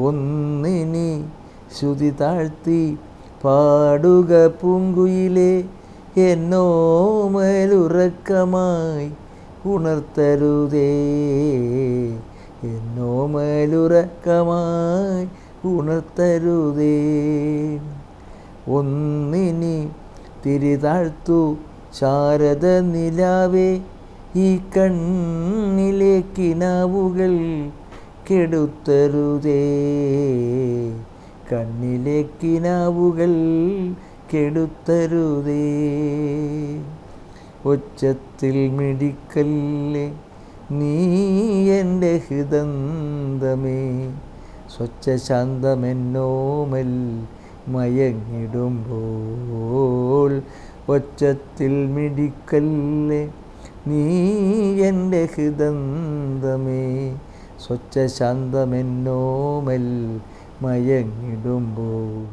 ഒന്നിനി ശ്രുതി താഴ്ത്തി പാടുക പൂങ്കുയിലേ, എന്നോമലുറക്കമായി ഉണർത്തരുതേ, എന്നോമലുറക്കമായി ഉണർത്തരുതേ. ഒന്നിനി തിരിതാഴ്ത്തു ശാരദ നിലാവേ, ഈ കണ്ണിലെ കിനാവുകൾ കെടുത്തരുതേ, കണ്ണിലെ കിനാവുകൾ കെടുത്തരുതേ. ഒച്ചത്തിൽ മിടിക്കല്ലേ നീ എൻ്റെ ഹൃദന്തമേ, സ്വച്ഛശാന്തമെന്നോമൽ മയങ്ങിടുമ്പോൾ. ഒച്ചത്തിൽ മിടിക്കല്ലേ നീ എൻ്റെ ഹൃദന്തമേ, സ്വച്ഛശാന്തമെന്നോമൽ മയങ്ങിടുമ്പോൾ.